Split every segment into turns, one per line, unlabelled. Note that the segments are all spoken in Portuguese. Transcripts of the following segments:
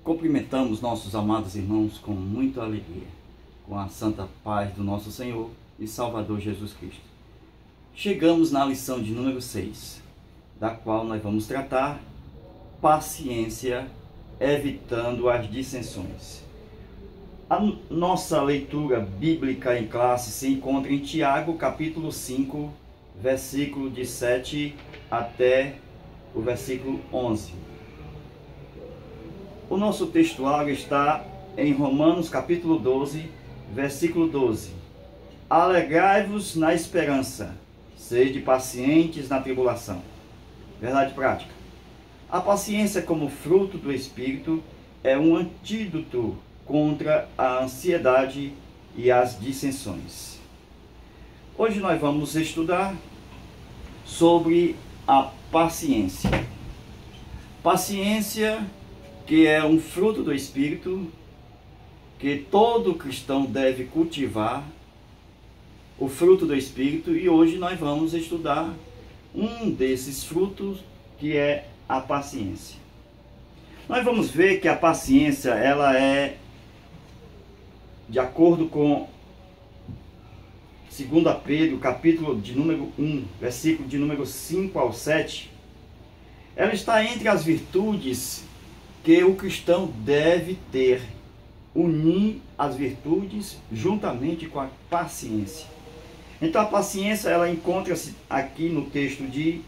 Cumprimentamos nossos amados irmãos com muita alegria, com a santa paz do nosso Senhor e Salvador Jesus Cristo. Chegamos na lição de número 6, da qual nós vamos tratar paciência, evitando as dissensões. A nossa leitura bíblica em classe se encontra em Tiago, capítulo 5, versículo de 7 até o versículo 11. O nosso textuário está em Romanos, capítulo 12, versículo 12. Alegrai-vos na esperança, sede pacientes na tribulação. Verdade prática. A paciência como fruto do Espírito é um antídoto contra a ansiedade e as dissensões. Hoje nós vamos estudar sobre a paciência. Paciência que é um fruto do Espírito, que todo cristão deve cultivar, o fruto do Espírito, e hoje nós vamos estudar um desses frutos, que é a paciência. Nós vamos ver que a paciência, ela é, de acordo com 2 Pedro, capítulo de número 1, versículo de número 5 ao 7, ela está entre as virtudes que o cristão deve ter, unir as virtudes juntamente com a paciência. Então a paciência, ela encontra-se aqui no texto de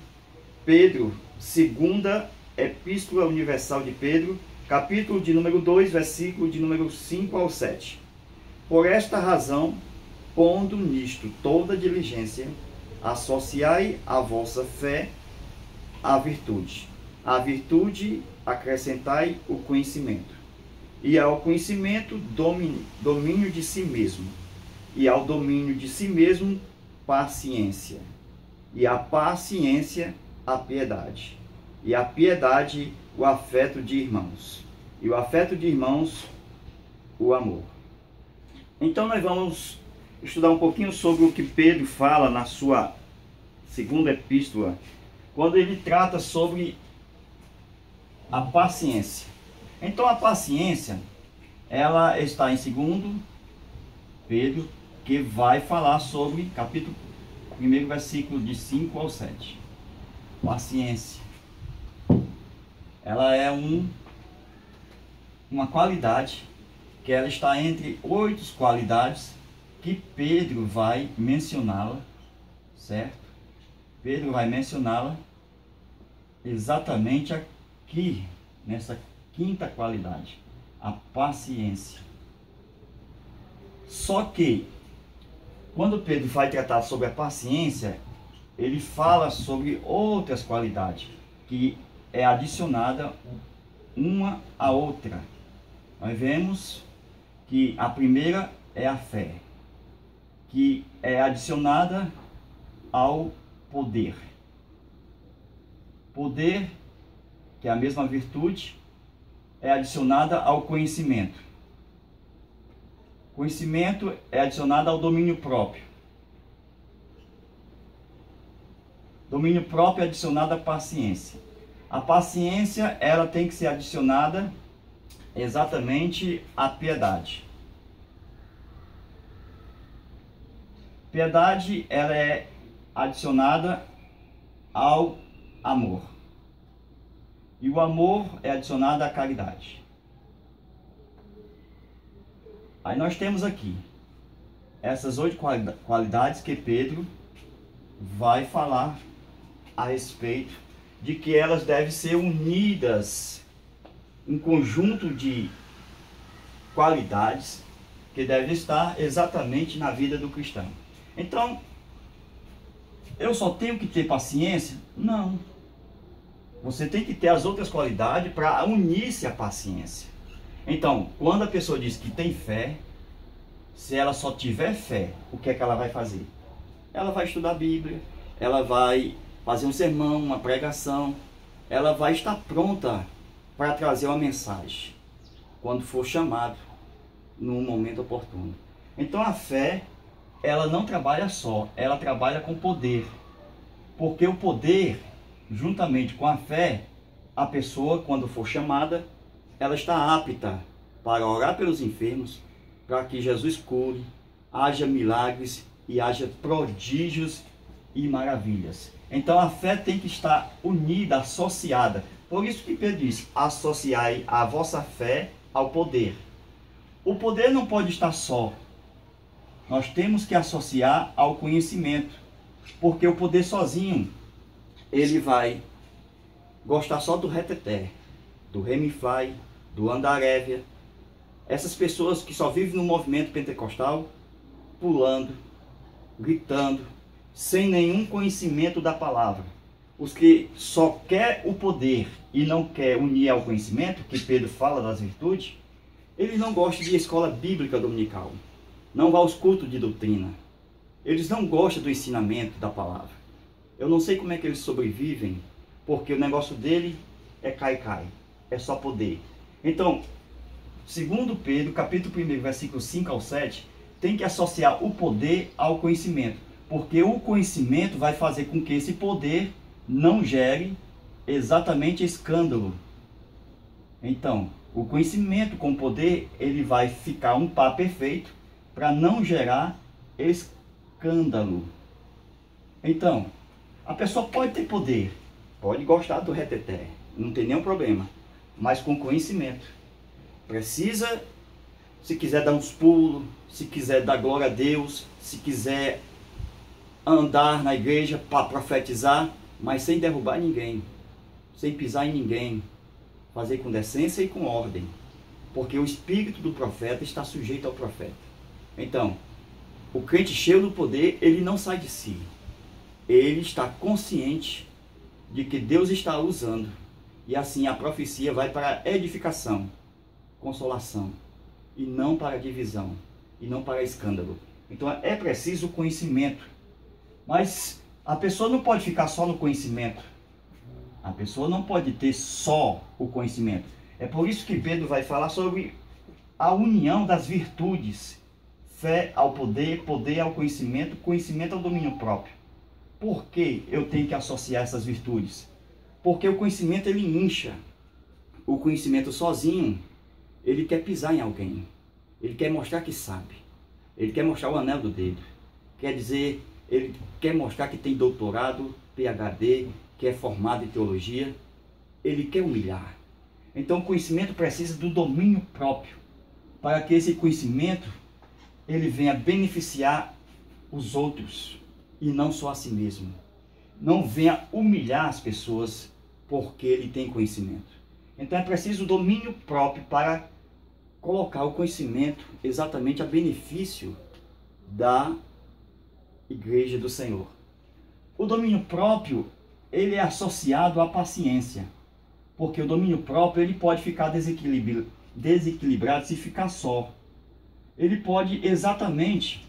Pedro, segunda Epístola Universal de Pedro, capítulo de número 2, versículo de número 5 ao 7. Por esta razão, pondo nisto toda diligência, associai a vossa fé à virtude. A virtude acrescentai o conhecimento, e ao conhecimento domínio de si mesmo, e ao domínio de si mesmo paciência, e a paciência a piedade, e a piedade o afeto de irmãos, e o afeto de irmãos o amor. Então nós vamos estudar um pouquinho sobre o que Pedro fala na sua segunda epístola, quando ele trata sobre a paciência. Então a paciência, ela está em 2 Pedro, que vai falar sobre capítulo 1, versículo de 5 ao 7. Paciência, ela é uma qualidade que ela está entre 8 qualidades que Pedro vai mencioná-la, certo? Pedro vai mencioná-la exatamente aqui, nessa quinta qualidade, a paciência. Só que, quando Pedro vai tratar sobre a paciência, ele fala sobre outras qualidades, que é adicionada uma à outra. Nós vemos que a primeira é a fé, que é adicionada ao poder. Poder, que é a mesma virtude, é adicionada ao conhecimento. Conhecimento é adicionado ao domínio próprio. Domínio próprio é adicionado à paciência. A paciência, ela tem que ser adicionada exatamente à piedade. Piedade, ela é adicionada ao amor. E o amor é adicionado à caridade. Aí nós temos aqui essas 8 qualidades que Pedro vai falar a respeito de que elas devem ser unidas, um conjunto de qualidades que devem estar exatamente na vida do cristão. Então, eu só tenho que ter paciência? Não. Você tem que ter as outras qualidades para unir-se à paciência. Então, quando a pessoa diz que tem fé, se ela só tiver fé, o que é que ela vai fazer? Ela vai estudar a Bíblia, ela vai fazer um sermão, uma pregação, ela vai estar pronta para trazer uma mensagem, quando for chamado, no momento oportuno. Então a fé, ela não trabalha só, ela trabalha com poder. Porque o poder, juntamente com a fé, a pessoa, quando for chamada, ela está apta para orar pelos enfermos, para que Jesus cure, haja milagres e haja prodígios e maravilhas. Então a fé tem que estar unida, associada. Por isso que Pedro diz: associai a vossa fé ao poder. O poder não pode estar só. Nós temos que associar ao conhecimento, porque o poder sozinho, ele vai gostar só do reteté, do remifai, do andarévia. Essas pessoas que só vivem no movimento pentecostal, pulando, gritando, sem nenhum conhecimento da palavra. Os que só quer o poder e não quer unir ao conhecimento, que Pedro fala das virtudes, eles não gostam de escola bíblica dominical, não vão aos cultos de doutrina, eles não gostam do ensinamento da palavra. Eu não sei como é que eles sobrevivem, porque o negócio dele é cai, é só poder. Então, segundo Pedro, capítulo 1, versículos 5 ao 7, tem que associar o poder ao conhecimento, porque o conhecimento vai fazer com que esse poder não gere exatamente escândalo. Então, o conhecimento com o poder, ele vai ficar um par perfeito para não gerar escândalo. Então, a pessoa pode ter poder, pode gostar do reteté, não tem nenhum problema, mas com conhecimento. Precisa, se quiser dar uns pulos, se quiser dar glória a Deus, se quiser andar na igreja para profetizar, mas sem derrubar ninguém, sem pisar em ninguém, fazer com decência e com ordem, porque o espírito do profeta está sujeito ao profeta. Então, o crente cheio do poder, ele não sai de si, ele está consciente de que Deus está usando, e assim a profecia vai para edificação, consolação, e não para divisão, e não para escândalo. Então é preciso conhecimento, mas a pessoa não pode ficar só no conhecimento, a pessoa não pode ter só o conhecimento. É por isso que Pedro vai falar sobre a união das virtudes, fé ao poder, poder ao conhecimento, conhecimento ao domínio próprio. Por que eu tenho que associar essas virtudes? Porque o conhecimento, ele incha. O conhecimento sozinho, ele quer pisar em alguém, ele quer mostrar que sabe, ele quer mostrar o anel do dedo, quer dizer, ele quer mostrar que tem doutorado, PhD, que é formado em teologia, ele quer humilhar. Então o conhecimento precisa do domínio próprio, para que esse conhecimento ele venha beneficiar os outros e não só a si mesmo. Não venha humilhar as pessoas porque ele tem conhecimento. Então é preciso o domínio próprio para colocar o conhecimento exatamente a benefício da igreja do Senhor. O domínio próprio, ele é associado à paciência, porque o domínio próprio ele pode ficar desequilibrado se ficar só. Ele pode exatamente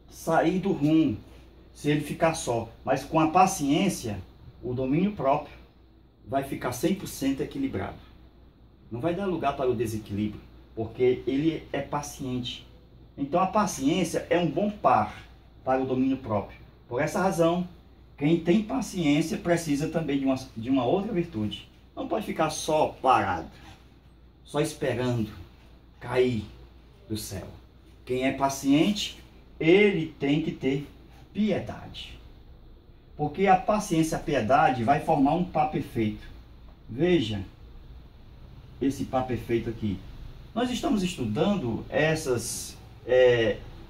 sair do rumo se ele ficar só, mas com a paciência, o domínio próprio vai ficar 100% equilibrado. Não vai dar lugar para o desequilíbrio, porque ele é paciente. Então a paciência é um bom par para o domínio próprio. Por essa razão, quem tem paciência precisa também de uma outra virtude. Não pode ficar só parado, só esperando cair do céu. Quem é paciente, ele tem que ter piedade. Porque a paciência e a piedade vai formar um par perfeito. Veja esse par perfeito aqui. Nós estamos estudando essas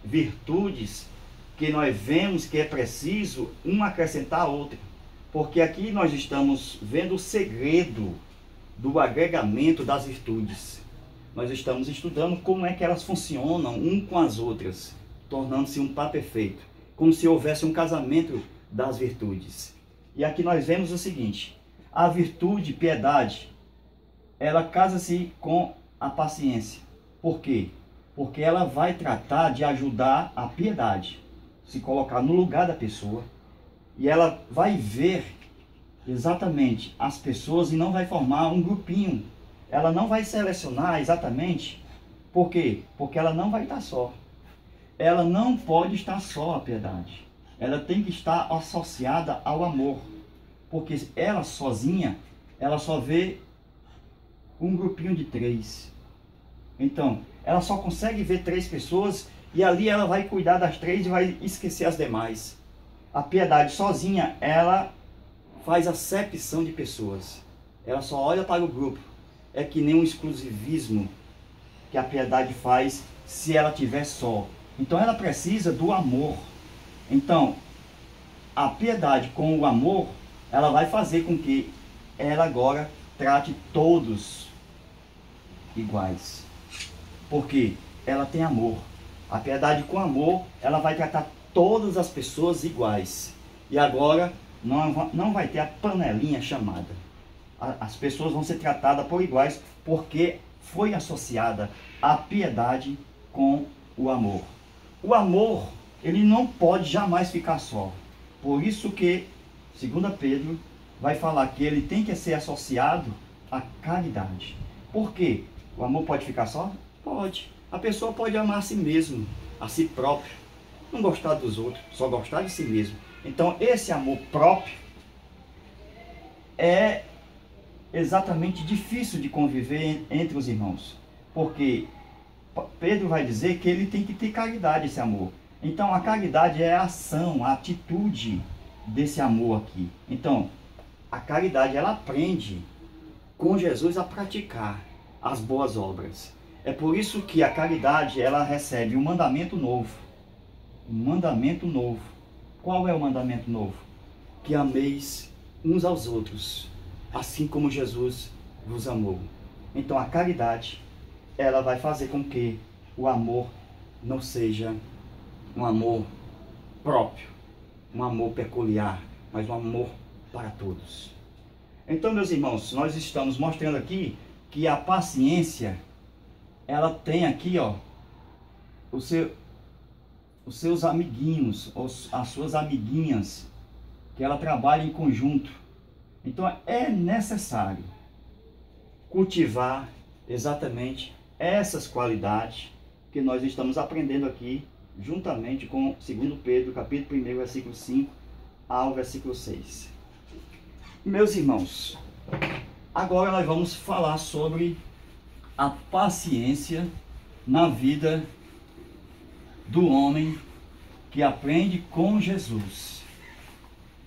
virtudes que nós vemos que é preciso um acrescentar a outra. Porque aqui nós estamos vendo o segredo do agregamento das virtudes. Nós estamos estudando como é que elas funcionam um com as outras, tornando-se um par perfeito, como se houvesse um casamento das virtudes. E aqui nós vemos o seguinte: a virtude, piedade, ela casa-se com a paciência. Por quê? Porque ela vai tratar de ajudar a piedade, se colocar no lugar da pessoa, e ela vai ver exatamente as pessoas e não vai formar um grupinho. Ela não vai selecionar exatamente. Por quê? Porque ela não vai estar só. Ela não pode estar só, a piedade. Ela tem que estar associada ao amor. Porque ela sozinha, ela só vê um grupinho de 3. Então, ela só consegue ver 3 pessoas e ali ela vai cuidar das 3 e vai esquecer as demais. A piedade sozinha, ela faz acepção de pessoas. Ela só olha para o grupo. É que nem um exclusivismo que a piedade faz se ela estiver só. Então ela precisa do amor. Então, a piedade com o amor, ela vai fazer com que ela agora trate todos iguais. Porque ela tem amor. A piedade com amor, ela vai tratar todas as pessoas iguais. E agora não vai ter a panelinha chamada. As pessoas vão ser tratadas por iguais porque foi associada a piedade com o amor. O amor, ele não pode jamais ficar só. Por isso que, segundo Pedro, vai falar que ele tem que ser associado à caridade. Por quê? O amor pode ficar só? Pode. A pessoa pode amar a si mesmo, a si próprio. Não gostar dos outros, só gostar de si mesmo. Então, esse amor próprio é exatamente difícil de conviver entre os irmãos. Porque Pedro vai dizer que ele tem que ter caridade, esse amor. Então, a caridade é a ação, a atitude desse amor aqui. Então, a caridade, ela aprende com Jesus a praticar as boas obras. É por isso que a caridade, ela recebe um mandamento novo. Um mandamento novo. Qual é o mandamento novo? Que ameis uns aos outros, assim como Jesus vos amou. Então, a caridade, ela vai fazer com que o amor não seja um amor próprio, um amor peculiar, mas um amor para todos. Então, meus irmãos, nós estamos mostrando aqui que a paciência, ela tem aqui, ó, os seus amiguinhos, as suas amiguinhas, que ela trabalha em conjunto. Então, é necessário cultivar exatamente essas qualidades que nós estamos aprendendo aqui, juntamente com 2 Pedro, capítulo 1, versículo 5 ao versículo 6. Meus irmãos, agora nós vamos falar sobre a paciência na vida do homem que aprende com Jesus.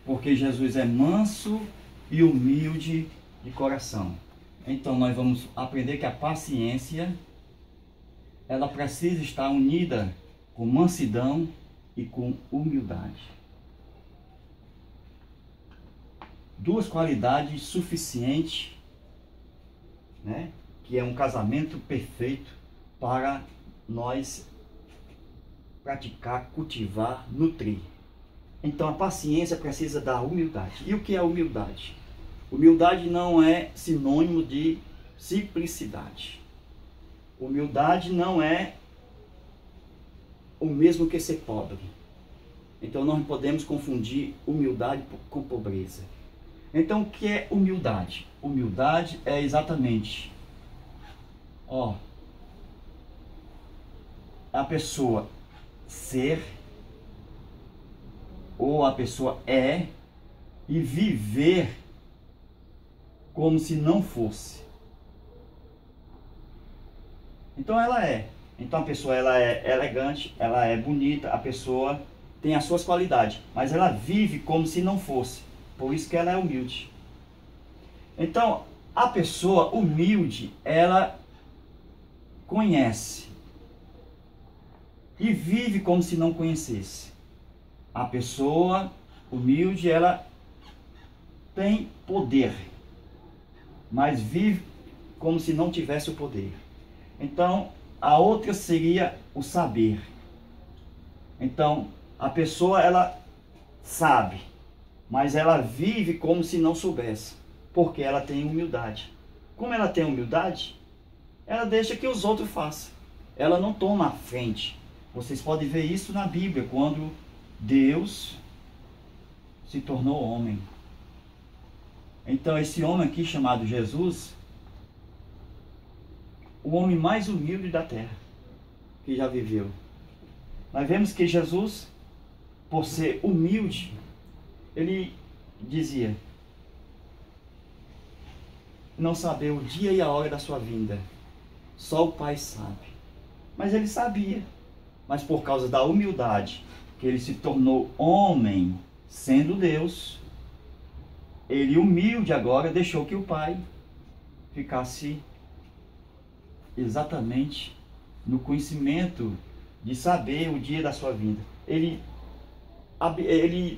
Porque Jesus é manso e humilde de coração. Então nós vamos aprender que a paciência, ela precisa estar unida com mansidão e com humildade. Duas qualidades suficientes, né? Que é um casamento perfeito para nós praticar, cultivar, nutrir. Então a paciência precisa da humildade. E o que é humildade? Humildade não é sinônimo de simplicidade. Humildade não é o mesmo que ser pobre. Então não podemos confundir humildade com pobreza. Então o que é humildade? Humildade é exatamente, a pessoa ser, ou a pessoa é, e viver como se não fosse. Então ela é. Então a pessoa, ela é elegante, ela é bonita, a pessoa tem as suas qualidades, mas ela vive como se não fosse. Por isso que ela é humilde. Então, a pessoa humilde, ela conhece e vive como se não conhecesse. A pessoa humilde, ela tem poder, mas vive como se não tivesse o poder. Então, a outra seria o saber. Então, a pessoa, ela sabe, mas ela vive como se não soubesse, porque ela tem humildade. Como ela tem humildade, ela deixa que os outros façam. Ela não toma a frente. Vocês podem ver isso na Bíblia, quando Deus se tornou homem. Então, esse homem aqui chamado Jesus, o homem mais humilde da terra que já viveu. Nós vemos que Jesus, por ser humilde, ele dizia: não saber o dia e a hora da sua vinda. Só o Pai sabe. Mas ele sabia. Mas por causa da humildade, que ele se tornou homem, sendo Deus, ele humilde agora deixou que o Pai ficasse exatamente no conhecimento de saber o dia da sua vinda. Ele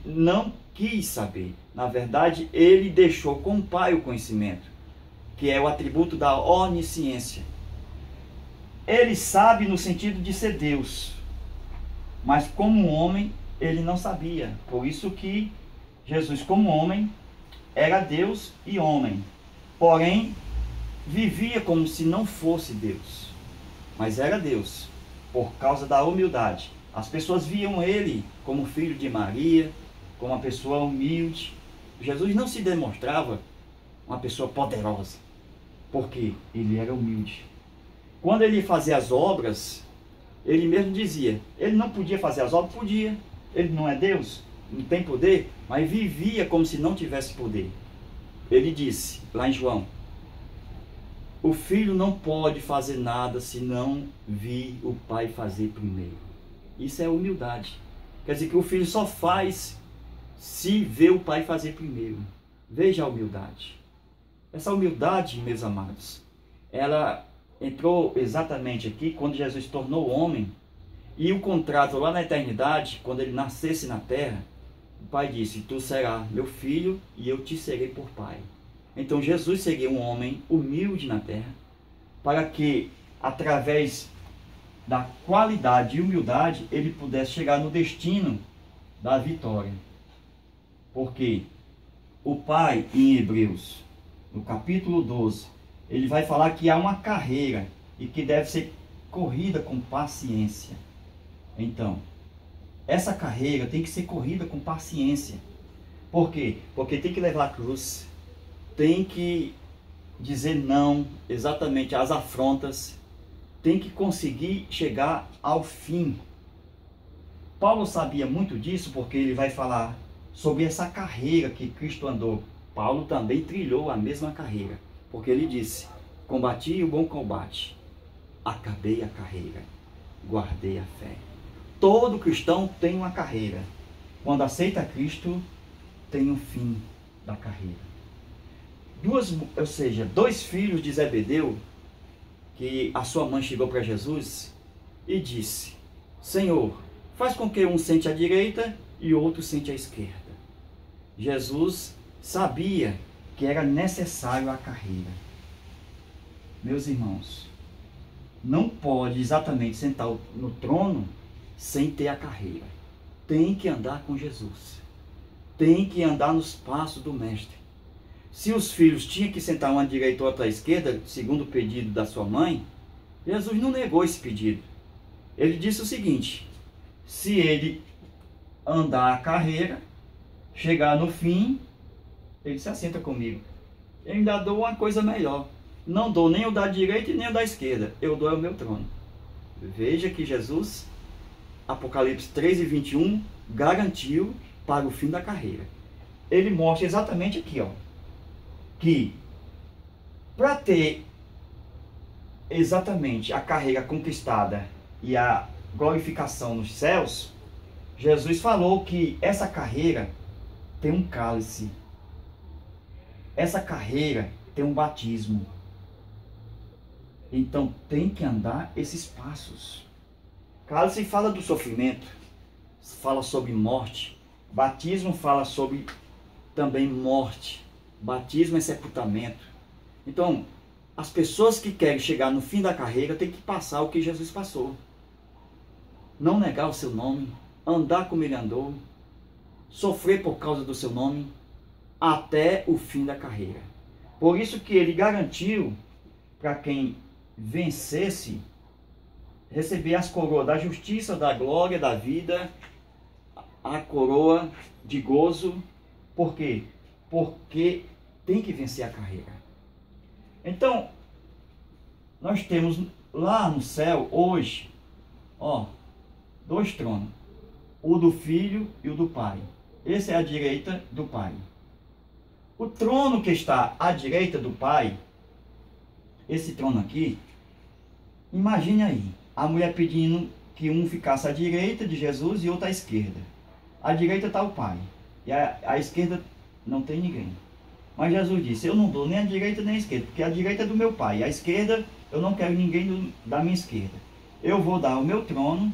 não quis saber. Na verdade, ele deixou com o Pai o conhecimento, que é o atributo da onisciência. Ele sabe no sentido de ser Deus, mas como homem, ele não sabia. Por isso que Jesus, como homem, era Deus e homem. Porém, vivia como se não fosse Deus, mas era Deus, por causa da humildade. As pessoas viam ele como filho de Maria, como uma pessoa humilde. Jesus não se demonstrava uma pessoa poderosa, porque ele era humilde. Quando ele fazia as obras, ele mesmo dizia, ele não podia fazer as obras? Podia. Ele não é Deus, não tem poder, mas vivia como se não tivesse poder. Ele disse, lá em João, o filho não pode fazer nada se não vir o pai fazer primeiro. Isso é humildade. Quer dizer que o filho só faz se vê o pai fazer primeiro. Veja a humildade. Essa humildade, meus amados, ela entrou exatamente aqui quando Jesus tornou homem. E o contrato lá na eternidade, quando ele nascesse na terra, o pai disse, tu serás meu filho e eu te serei por pai. Então Jesus seria um homem humilde na terra, para que através da qualidade e humildade ele pudesse chegar no destino da vitória. Porque o pai, em Hebreus, no capítulo 12, ele vai falar que há uma carreira e que deve ser corrida com paciência. Então, essa carreira tem que ser corrida com paciência. Por quê? Porque tem que levar a cruz, tem que dizer não exatamente às afrontas, tem que conseguir chegar ao fim. Paulo sabia muito disso porque ele vai falar sobre essa carreira que Cristo andou. Paulo também trilhou a mesma carreira, porque ele disse, combati o bom combate, acabei a carreira, guardei a fé. Todo cristão tem uma carreira. Quando aceita Cristo, tem um fim da carreira. Dois filhos de Zebedeu, que a sua mãe chegou para Jesus e disse, Senhor, faz com que um sente à direita e outro sente à esquerda. Jesus sabia que era necessário a carreira. Meus irmãos, não pode exatamente sentar no trono sem ter a carreira. Tem que andar com Jesus. Tem que andar nos passos do Mestre. Se os filhos tinham que sentar uma à direita ou outra à esquerda, segundo o pedido da sua mãe, Jesus não negou esse pedido. Ele disse o seguinte, se ele andar a carreira, chegar no fim, ele se assenta comigo. Eu ainda dou uma coisa melhor. Não dou nem o da direita e nem o da esquerda. Eu dou o meu trono. Veja que Jesus, Apocalipse 13:21, garantiu para o fim da carreira. Ele mostra exatamente aqui, ó, que para ter exatamente a carreira conquistada e a glorificação nos céus, Jesus falou que essa carreira tem um cálice. Essa carreira tem um batismo. Então tem que andar esses passos. Cálice fala do sofrimento, fala sobre morte. Batismo fala sobre também morte. Batismo é sepultamento. Então, as pessoas que querem chegar no fim da carreira têm que passar o que Jesus passou. Não negar o seu nome, andar como ele andou, sofrer por causa do seu nome, até o fim da carreira. Por isso que ele garantiu para quem vencesse, receber as coroas da justiça, da glória, da vida, a coroa de gozo. Por quê? Porque tem que vencer a carreira. Então, nós temos lá no céu, hoje, ó, dois tronos. O do Filho e o do Pai. Esse é a direita do Pai. O trono que está à direita do Pai esse trono aqui, imagine aí, a mulher pedindo que um ficasse à direita de Jesus e outro à esquerda. À direita está o Pai, e à esquerda não tem ninguém. Mas Jesus disse, eu não dou nem a direita nem a esquerda, porque a direita é do meu Pai, e a esquerda eu não quero ninguém da minha esquerda. Eu vou dar o meu trono,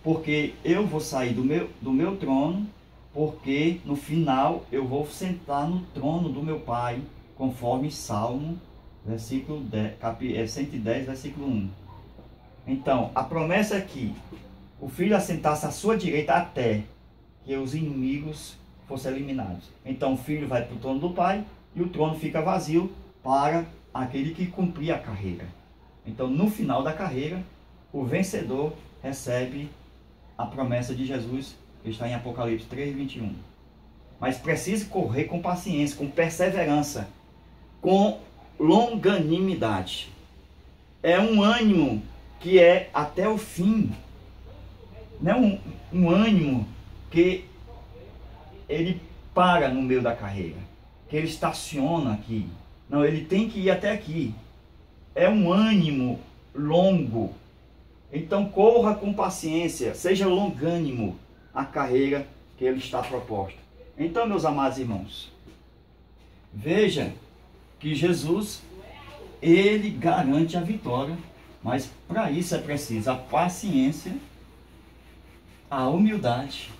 porque eu vou sair do meu trono, porque no final eu vou sentar no trono do meu Pai, conforme Salmo, versículo 110, versículo 1. Então, a promessa é que o Filho assentasse à sua direita até que os inimigos fossem eliminados. Então, o Filho vai para o trono do Pai e o trono fica vazio para aquele que cumprir a carreira. Então, no final da carreira, o vencedor recebe a promessa de Jesus, que está em Apocalipse 3, 21. Mas precisa correr com paciência, com perseverança, com longanimidade. É um ânimo que é até o fim. Não é um ânimo que ele para no meio da carreira, que ele estaciona aqui. Não, ele tem que ir até aqui. É um ânimo longo. Então corra com paciência, seja longânimo a carreira que ele está proposta. Então, meus amados irmãos, veja que Jesus, ele garante a vitória, mas para isso é preciso a paciência, a humildade,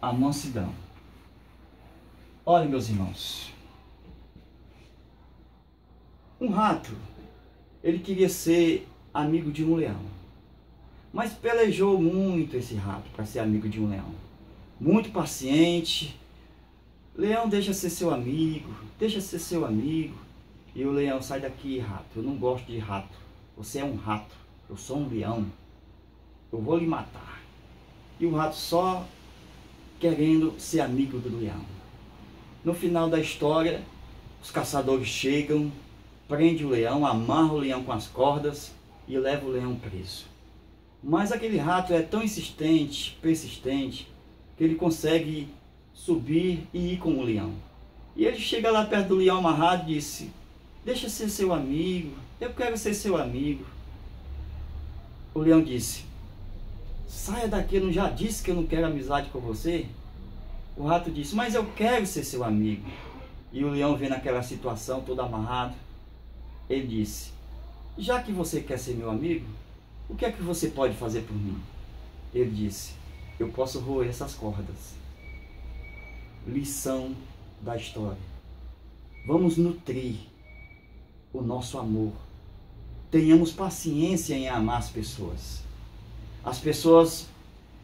a mansidão. Olha, meus irmãos, um rato, ele queria ser amigo de um leão, mas pelejou muito esse rato para ser amigo de um leão. Muito paciente. Leão, deixa ser seu amigo, deixa ser seu amigo. E o leão, sai daqui, rato, eu não gosto de rato. Você é um rato, eu sou um leão, eu vou lhe matar. E o rato só querendo ser amigo do leão. No final da história, os caçadores chegam, prendem o leão, amarram o leão com as cordas e levam o leão preso. Mas aquele rato é tão insistente, persistente, que ele consegue subir e ir com o leão. E ele chega lá perto do leão amarrado e disse, deixa ser seu amigo, eu quero ser seu amigo. O leão disse, saia daqui, eu não já disse que eu não quero amizade com você? O rato disse, mas eu quero ser seu amigo. E o leão, vendo aquela situação, todo amarrado, ele disse, já que você quer ser meu amigo, o que é que você pode fazer por mim? Ele disse, eu posso roer essas cordas. Lição da história. Vamos nutrir o nosso amor. Tenhamos paciência em amar as pessoas. As pessoas,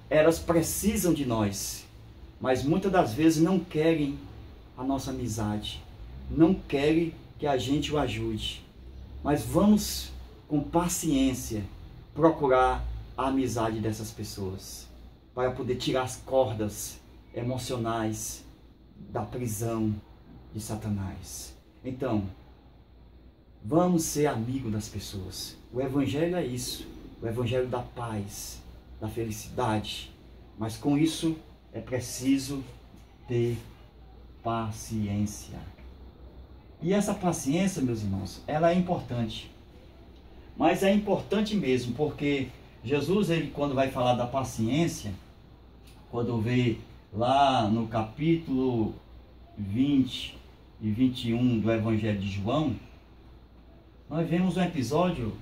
elas precisam de nós, mas muitas das vezes não querem a nossa amizade, não querem que a gente o ajude. Mas vamos com paciência procurar a amizade dessas pessoas, para poder tirar as cordas emocionais da prisão de Satanás. Então, vamos ser amigos das pessoas. O Evangelho é isso, o Evangelho da paz, da felicidade. Mas com isso é preciso ter paciência. E essa paciência, meus irmãos, ela é importante. Mas é importante mesmo, porque Jesus, ele quando vai falar da paciência, quando vê lá no capítulo 20 e 21 do Evangelho de João, nós vemos um episódio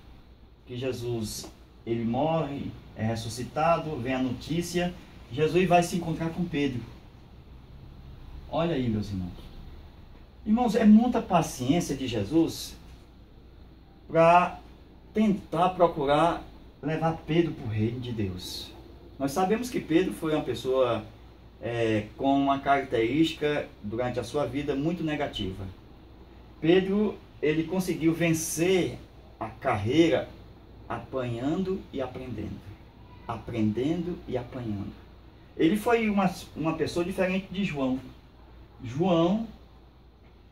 que Jesus, ele morre, é ressuscitado, vem a notícia, Jesus vai se encontrar com Pedro. Olha aí, meus irmãos. Irmãos, é muita paciência de Jesus para tentar procurar levar Pedro para o reino de Deus. Nós sabemos que Pedro foi uma pessoa com uma característica durante a sua vida muito negativa. Pedro, ele conseguiu vencer a carreira apanhando e aprendendo. Aprendendo e apanhando. Ele foi uma pessoa diferente de João. João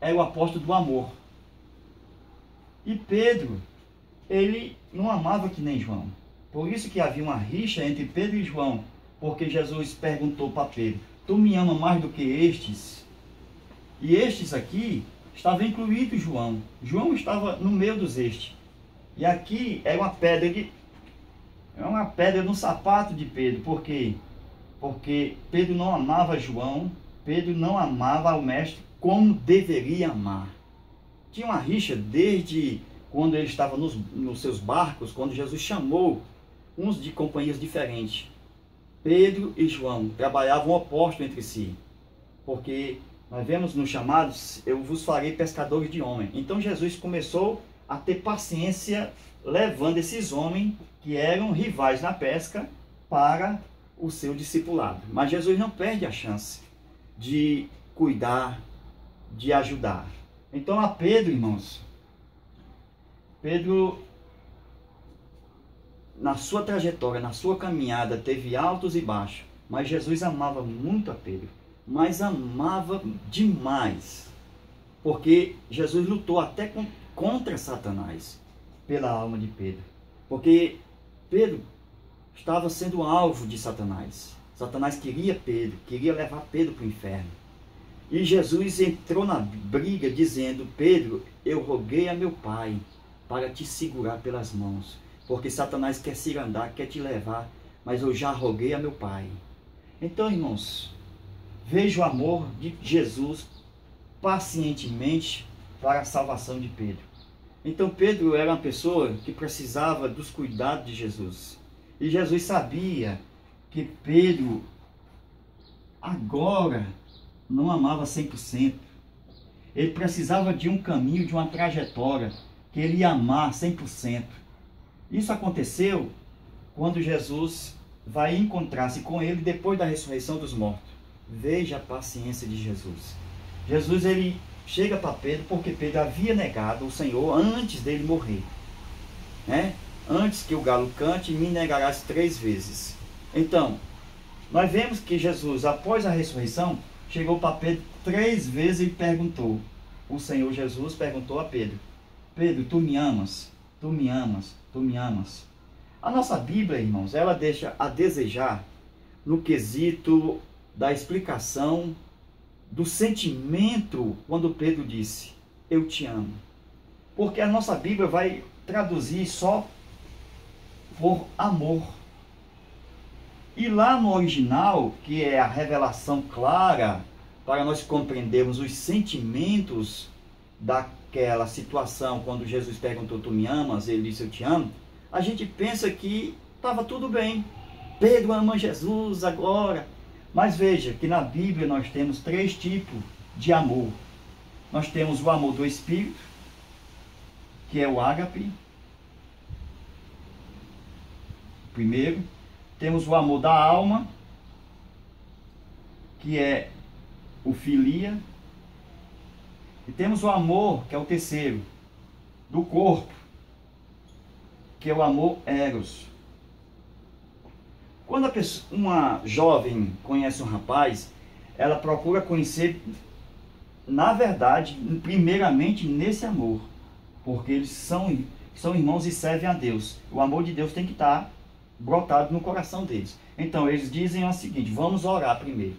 é o apóstolo do amor. E Pedro, ele não amava que nem João. Por isso que havia uma rixa entre Pedro e João. Porque Jesus perguntou para Pedro, tu me ama mais do que estes? E estes aqui estava incluído João. João estava no meio dos estes. E aqui é uma pedra no sapato de Pedro. Por quê? Porque Pedro não amava João, Pedro não amava o mestre como deveria amar. Tinha uma rixa desde quando ele estava nos seus barcos, quando Jesus chamou uns de companhias diferentes. Pedro e João trabalhavam opostos entre si, porque nós vemos nos chamados, eu vos farei pescadores de homens. Então Jesus começou a ter paciência, levando esses homens que eram rivais na pesca para o seu discipulado. Mas Jesus não perde a chance de cuidar, de ajudar. Então a Pedro, irmãos, Pedro, na sua trajetória, na sua caminhada, teve altos e baixos, mas Jesus amava muito a Pedro, mas amava demais, porque Jesus lutou até contra Satanás pela alma de Pedro, porque Pedro estava sendo alvo de Satanás. Satanás queria Pedro, queria levar Pedro para o inferno. E Jesus entrou na briga dizendo: Pedro, eu roguei a meu Pai para te segurar pelas mãos, porque Satanás quer se andar, quer te levar, mas eu já roguei a meu Pai. Então, irmãos, veja o amor de Jesus pacientemente para a salvação de Pedro. Então Pedro era uma pessoa que precisava dos cuidados de Jesus. E Jesus sabia que Pedro agora não amava 100%. Ele precisava de um caminho, de uma trajetória, que ele ia amar 100%. Isso aconteceu quando Jesus vai encontrar-se com ele depois da ressurreição dos mortos. Veja a paciência de Jesus. Jesus, ele chega para Pedro porque Pedro havia negado o Senhor antes dele morrer, né? Antes que o galo cante, me negarás 3 vezes. Então, nós vemos que Jesus, após a ressurreição, chegou para Pedro 3 vezes e perguntou. O Senhor Jesus perguntou a Pedro: Pedro, tu me amas? Tu me amas? Tu me amas? A nossa Bíblia, irmãos, ela deixa a desejar no quesito da explicação do sentimento quando Pedro disse: eu te amo. Porque a nossa Bíblia vai traduzir só por amor. E lá no original, que é a revelação clara para nós compreendermos os sentimentos daquela situação, quando Jesus perguntou: tu me amas? Ele disse: eu te amo. A gente pensa que estava tudo bem, Pedro ama Jesus agora. Mas veja que na Bíblia nós temos 3 tipos de amor. Nós temos o amor do Espírito, que é o ágape. Primeiro, temos o amor da alma, que é o filia. E temos o amor, que é o terceiro, do corpo, que é o amor eros. Quando uma jovem conhece um rapaz, ela procura conhecer, na verdade, primeiramente nesse amor, porque eles são irmãos e servem a Deus. O amor de Deus tem que estar brotado no coração deles. Então eles dizem o seguinte: vamos orar primeiro.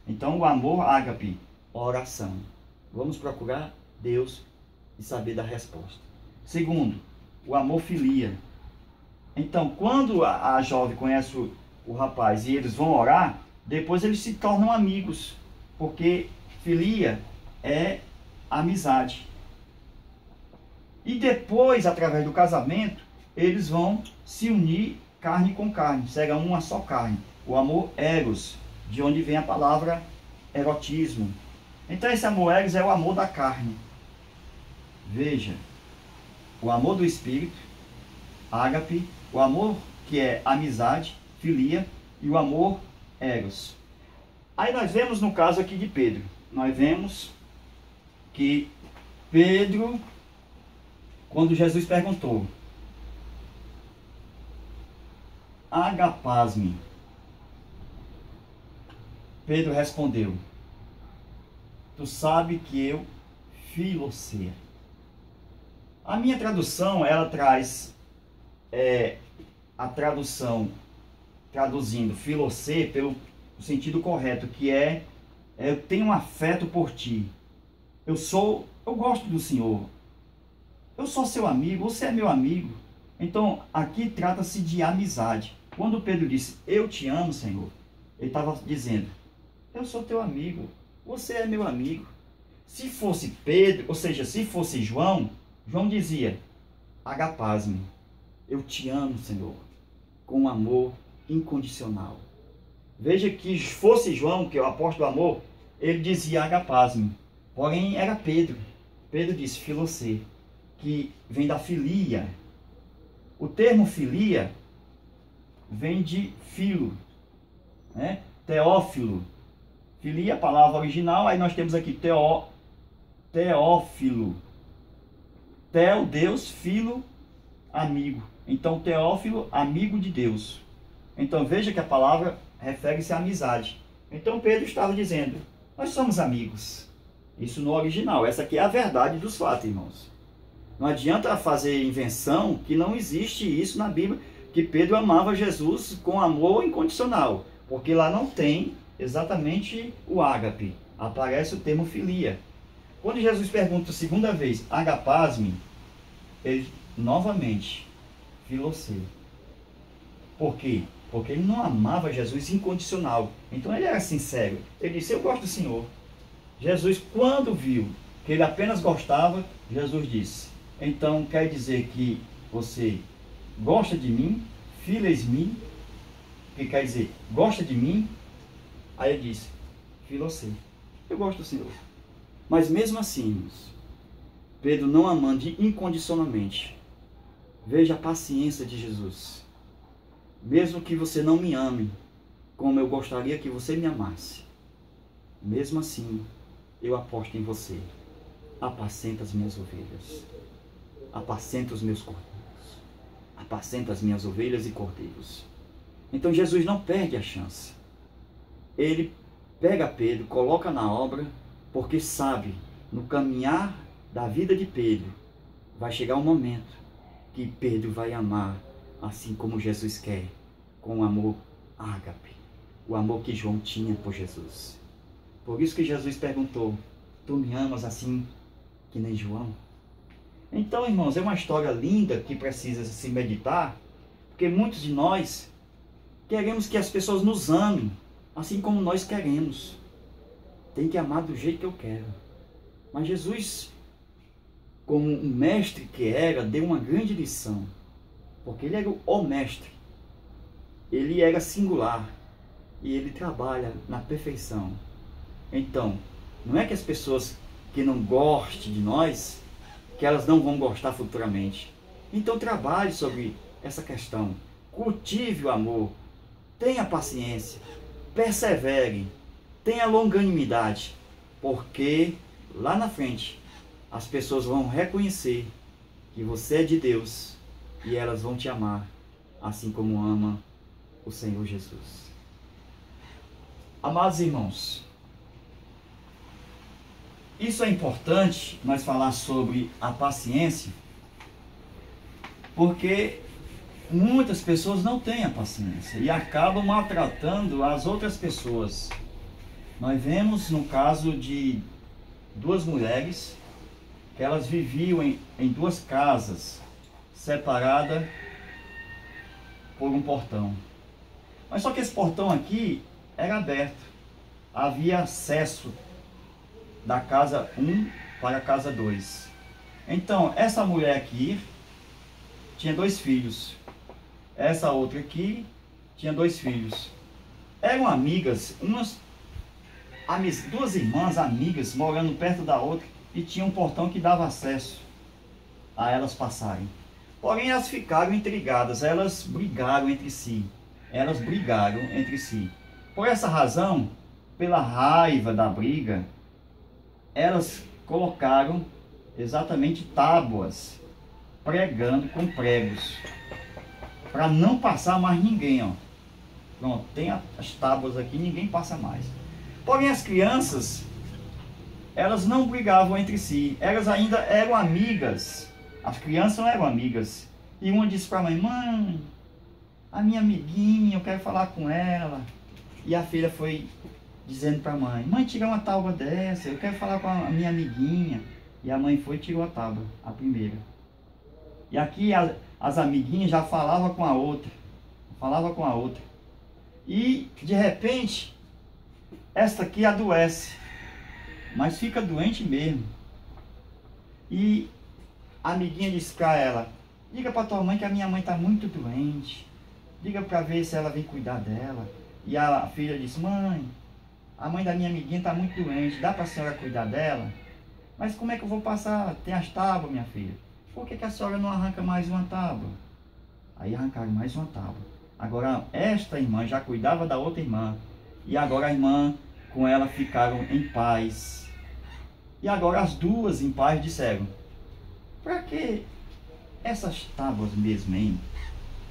Então o amor ágape, oração. Vamos procurar Deus e saber da resposta. Segundo, o amor filia. Então quando a jovem conhece o rapaz e eles vão orar, depois eles se tornam amigos, porque filia é amizade. E depois, através do casamento, eles vão se unir carne com carne, serão uma só carne. O amor eros, de onde vem a palavra erotismo. Então esse amor eros é o amor da carne. Veja, o amor do Espírito, ágape, o amor que é amizade, filia, e o amor eros. Aí nós vemos no caso aqui de Pedro, nós vemos que Pedro, quando Jesus perguntou: agapás-me, Pedro respondeu: tu sabe que eu filoceia. A minha tradução, ela traz a tradução, traduzindo filoceia pelo sentido correto, que é eu tenho um afeto por ti. eu gosto do Senhor, eu sou seu amigo, você é meu amigo. Então, aqui trata-se de amizade. Quando Pedro disse, eu te amo, Senhor, ele estava dizendo, eu sou teu amigo, você é meu amigo. Se fosse Pedro, ou seja, se fosse João, João dizia, agapaz-me, eu te amo, Senhor, com um amor incondicional. Veja que fosse João, que é o apóstolo do amor, ele dizia agapaz-me. Porém, era Pedro. Pedro disse filocê, que vem da filia. O termo filia vem de filo, né? Teófilo. Filia, a palavra original, aí nós temos aqui Teófilo. Teo, Deus, filo, amigo. Então, Teófilo, amigo de Deus. Então, veja que a palavra refere-se à amizade. Então, Pedro estava dizendo, nós somos amigos. Isso no original. Essa aqui é a verdade dos fatos, irmãos. Não adianta fazer invenção que não existe isso na Bíblia, que Pedro amava Jesus com amor incondicional. Porque lá não tem exatamente o ágape. Aparece o termo filia. Quando Jesus pergunta a segunda vez, agapaz-me, ele novamente, filocê. Por quê? Porque ele não amava Jesus incondicional. Então ele era sincero. Ele disse, eu gosto do Senhor. Jesus, quando viu que ele apenas gostava, Jesus disse, então quer dizer que você gosta de mim, files-me, que quer dizer, gosta de mim? Aí ele disse, filocê, eu gosto do Senhor. Mas mesmo assim, irmãos, Pedro não amando incondicionalmente. Veja a paciência de Jesus. Mesmo que você não me ame, como eu gostaria que você me amasse, mesmo assim, eu aposto em você. Apacenta as minhas ovelhas. Apacenta os meus cordeiros. Apacenta as minhas ovelhas e cordeiros. Então Jesus não perde a chance. Ele pega Pedro, coloca na obra, porque sabe, no caminhar da vida de Pedro, vai chegar um momento que Pedro vai amar assim como Jesus quer, com o amor ágape, o amor que João tinha por Jesus. Por isso que Jesus perguntou, tu me amas assim que nem João? Então, irmãos, é uma história linda que precisa se meditar, porque muitos de nós queremos que as pessoas nos amem, assim como nós queremos. Tem que amar do jeito que eu quero. Mas Jesus, como um mestre que era, deu uma grande lição, porque ele era o mestre. Ele era singular e ele trabalha na perfeição. Então, não é que as pessoas que não gostem de nós, que elas não vão gostar futuramente. Então trabalhe sobre essa questão. Cultive o amor. Tenha paciência. Persevere. Tenha longanimidade. Porque lá na frente as pessoas vão reconhecer que você é de Deus e elas vão te amar assim como ama o Senhor Jesus. Amados irmãos, isso é importante nós falar sobre a paciência, porque muitas pessoas não têm a paciência e acabam maltratando as outras pessoas. Nós vemos no caso de duas mulheres que elas viviam em duas casas separadas por um portão. Mas só que esse portão aqui era aberto. Havia acesso da casa 1 para a casa 2. Então, essa mulher aqui tinha 2 filhos. Essa outra aqui tinha 2 filhos. Eram amigas, duas irmãs amigas morando perto da outra e tinha um portão que dava acesso a elas passarem. Porém, elas ficaram intrigadas, elas brigaram entre si. Por essa razão, pela raiva da briga, elas colocaram exatamente tábuas, pregando com pregos, para não passar mais ninguém, ó. Pronto, tem as tábuas aqui, ninguém passa mais. Porém, as crianças, elas não brigavam entre si, elas ainda eram amigas. As crianças não eram amigas. E uma disse para a mãe, mãe, a minha amiguinha, eu quero falar com ela. E a filha foi dizendo para a mãe: mãe, tira uma tábua dessa, eu quero falar com a minha amiguinha. E a mãe foi e tirou a tábua, a primeira. E aqui as amiguinhas já falavam com a outra. E de repente, esta aqui adoece, mas fica doente mesmo. E a amiguinha disse para ela: diga para tua mãe que a minha mãe está muito doente. Diga para ver se ela vem cuidar dela. E a filha disse: mãe, a mãe da minha amiguinha está muito doente, dá para a senhora cuidar dela? Mas como é que eu vou passar? Tem as tábuas, minha filha. Por que a senhora não arranca mais uma tábua? Aí arrancaram mais uma tábua. Agora esta irmã já cuidava da outra irmã. E agora a irmã com ela ficaram em paz. E agora as duas em paz disseram: para que essas tábuas mesmo, hein?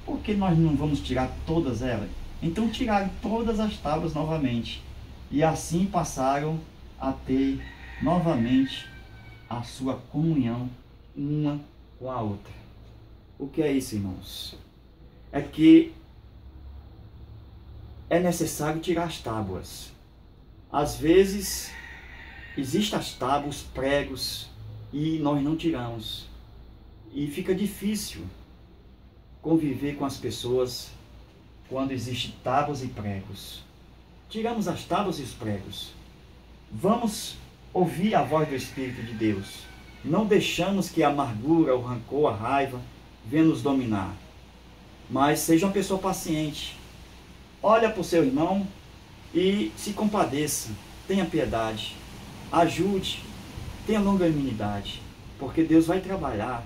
Por que nós não vamos tirar todas elas? Então tiraram todas as tábuas novamente. E assim passaram a ter novamente a sua comunhão uma com a outra. O que é isso, irmãos? É que é necessário tirar as tábuas. Às vezes existem as tábuas, os pregos, e nós não tiramos. E fica difícil conviver com as pessoas quando existem tábuas e pregos. Tiramos as tábuas e os pregos. Vamos ouvir a voz do Espírito de Deus. Não deixamos que a amargura, o rancor, a raiva venha nos dominar. Mas seja uma pessoa paciente. Olha para o seu irmão e se compadeça. Tenha piedade. Ajude. Tenha longanimidade. Porque Deus vai trabalhar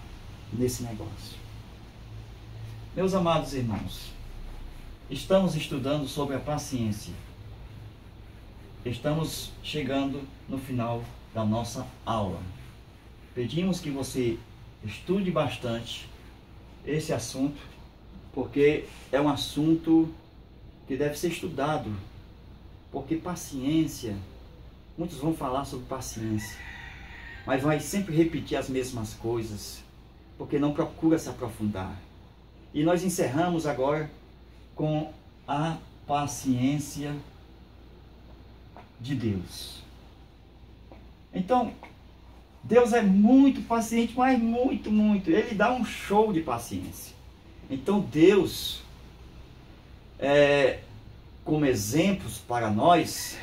nesse negócio. Meus amados irmãos, estamos estudando sobre a paciência. Estamos chegando no final da nossa aula. Pedimos que você estude bastante esse assunto, porque é um assunto que deve ser estudado. Porque paciência, muitos vão falar sobre paciência, mas vai sempre repetir as mesmas coisas, porque não procura se aprofundar. E nós encerramos agora com a paciência de Deus. Então, Deus é muito paciente, mas muito. Ele dá um show de paciência. Então, Deus, como exemplos para nós,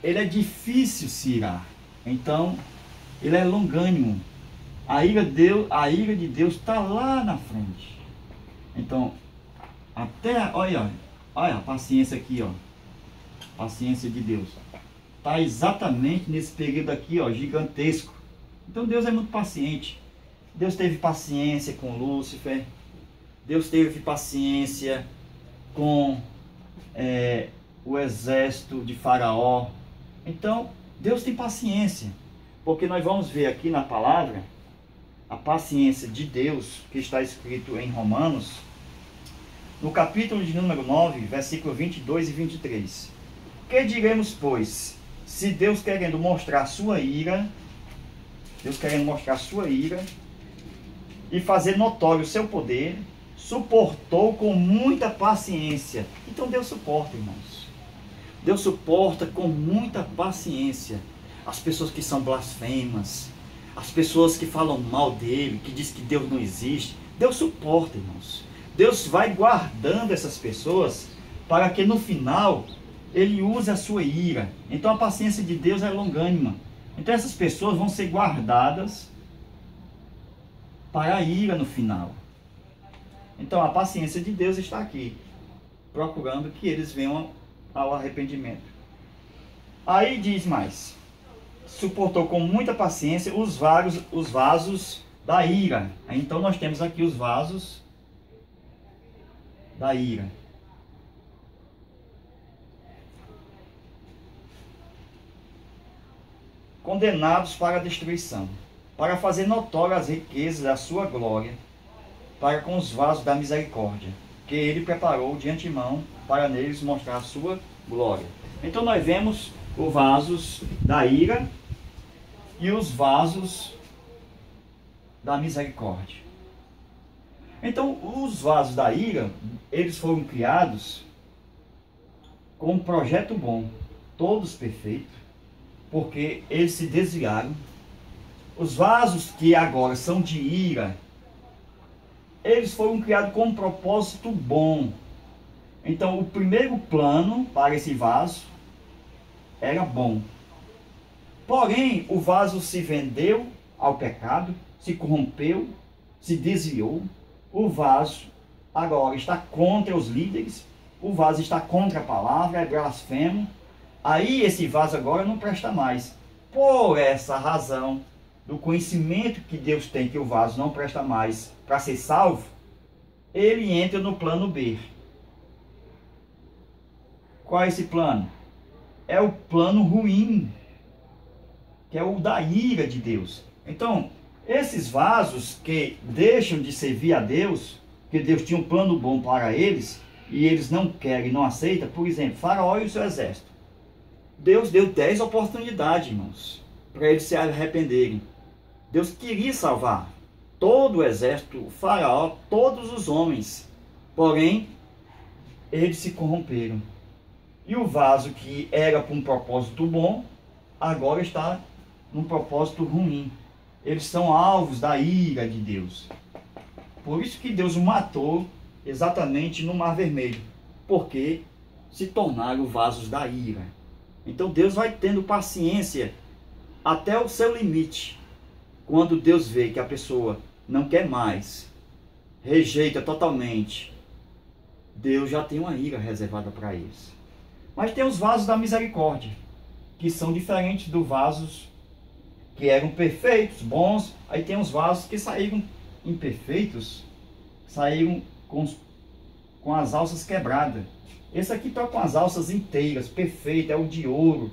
ele é difícil se irar. Então, ele é longânimo. A ira de Deus está lá na frente. Então, olha a paciência aqui, ó. Paciência de Deus. Está exatamente nesse período aqui, ó, gigantesco. Então Deus é muito paciente. Deus teve paciência com Lúcifer. Deus teve paciência com o exército de Faraó. Então, Deus tem paciência. Porque nós vamos ver aqui na palavra a paciência de Deus, que está escrito em Romanos, no capítulo de número 9, versículo 22 e 23. Que diremos, pois, se Deus querendo mostrar sua ira, e fazer notório o seu poder, suportou com muita paciência. Então Deus suporta, irmãos. Deus suporta com muita paciência as pessoas que são blasfemas, as pessoas que falam mal dele, que diz que Deus não existe. Deus suporta, irmãos. Deus vai guardando essas pessoas para que no final ele use a sua ira. Então a paciência de Deus é longânima. Então essas pessoas vão ser guardadas para a ira no final. Então a paciência de Deus está aqui, procurando que eles venham ao arrependimento. Aí diz mais: suportou com muita paciência os vasos da ira. Então nós temos aqui os vasos da ira. Condenados para a destruição, para fazer notórias as riquezas da sua glória, para com os vasos da misericórdia, que ele preparou de antemão para neles mostrar a sua glória. Então nós vemos os vasos da ira e os vasos da misericórdia. Então os vasos da ira, eles foram criados com um projeto bom. todos perfeitos, porque eles se desviaram. Os vasos que agora são de ira, eles foram criados com um propósito bom. Então, o primeiro plano para esse vaso era bom. Porém, o vaso se vendeu ao pecado, se corrompeu, se desviou. O vaso agora está contra os líderes, o vaso está contra a palavra, é blasfemo. Aí esse vaso agora não presta mais. Por essa razão, do conhecimento que Deus tem que o vaso não presta mais para ser salvo, ele entra no plano B. Qual é esse plano? É o plano ruim, que é o da ira de Deus. Então, esses vasos que deixam de servir a Deus, que Deus tinha um plano bom para eles, e eles não querem, não aceitam, por exemplo, Faraó e o seu exército. Deus deu 10 oportunidades, irmãos, para eles se arrependerem. Deus queria salvar todo o exército, o Faraó, todos os homens. Porém, eles se corromperam. E o vaso que era para um propósito bom, agora está num propósito ruim. Eles são alvos da ira de Deus. Por isso que Deus o matou exatamente no Mar Vermelho. Porque se tornaram vasos da ira. Então Deus vai tendo paciência até o seu limite. Quando Deus vê que a pessoa não quer mais, rejeita totalmente, Deus já tem uma ira reservada para eles. Mas tem os vasos da misericórdia, que são diferentes dos vasos que eram perfeitos, bons. Aí tem os vasos que saíram imperfeitos, saíram com as alças quebradas. Esse aqui está com as alças inteiras, perfeito, é o de ouro.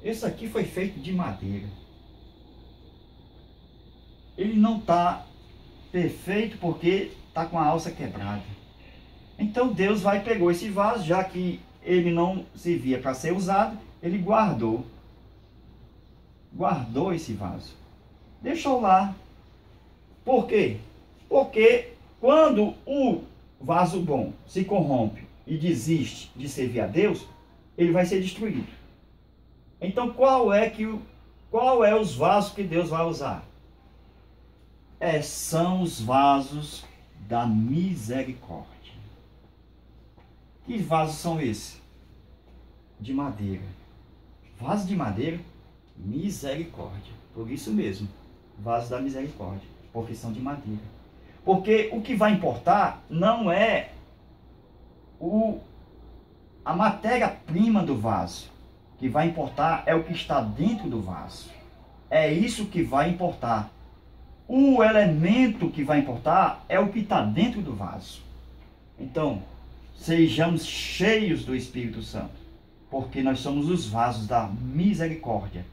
Esse aqui foi feito de madeira. Ele não está perfeito porque está com a alça quebrada. Então Deus pegou esse vaso, já que ele não servia para ser usado, ele guardou esse vaso. Deixou lá. Por quê? Porque quando o vaso bom se corrompe e desiste de servir a Deus, ele vai ser destruído. Então qual é os vasos que Deus vai usar? São os vasos da misericórdia. Que vasos são esses? De madeira. Vaso de madeira, misericórdia. Por isso mesmo, vasos da misericórdia, porque são de madeira. Porque o que vai importar não é a matéria-prima do vaso. O que vai importar é o que está dentro do vaso. É isso que vai importar. O elemento que vai importar é o que está dentro do vaso. Então, sejamos cheios do Espírito Santo, porque nós somos os vasos da misericórdia,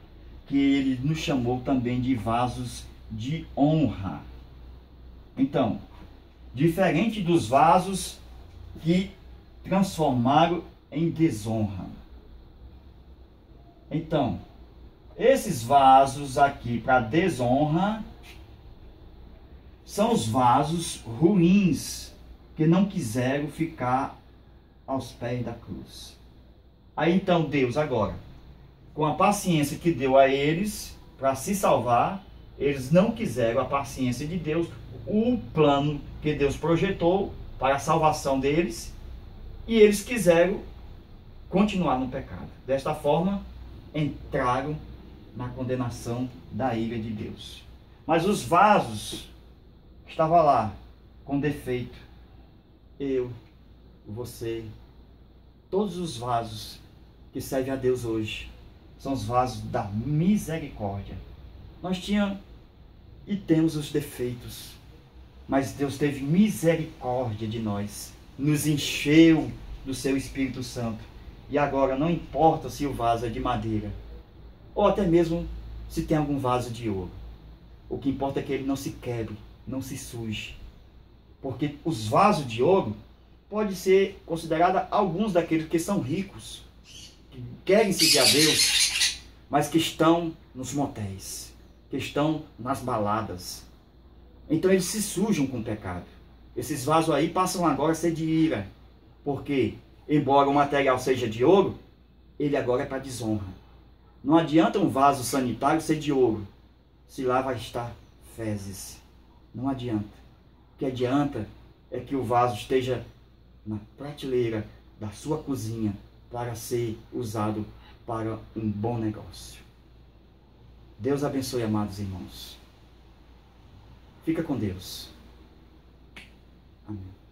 que ele nos chamou também de vasos de honra. Então, diferente dos vasos que transformaram em desonra. Então, esses vasos aqui para desonra são os vasos ruins que não quiseram ficar aos pés da cruz. Aí então Deus agora, com a paciência que deu a eles para se salvar, eles não quiseram a paciência de Deus, o plano que Deus projetou para a salvação deles, e eles quiseram continuar no pecado. Desta forma, entraram na condenação da ira de Deus. Mas os vasos estavam lá com defeito. Eu, você, todos os vasos que servem a Deus hoje são os vasos da misericórdia. Nós tínhamos e temos os defeitos, mas Deus teve misericórdia de nós, nos encheu do seu Espírito Santo. E agora não importa se o vaso é de madeira, ou até mesmo se tem algum vaso de ouro. O que importa é que ele não se quebre, não se suje. Porque os vasos de ouro pode ser considerado alguns daqueles que são ricos, que querem seguir a Deus, mas que estão nos motéis, que estão nas baladas. Então eles se sujam com o pecado. Esses vasos aí passam agora a ser de ira. Porque, embora o material seja de ouro, ele agora é para desonra. Não adianta um vaso sanitário ser de ouro, se lá vai estar fezes. Não adianta. O que adianta é que o vaso esteja na prateleira da sua cozinha para ser usado para um bom negócio. Deus abençoe, amados irmãos. Fica com Deus. Amém.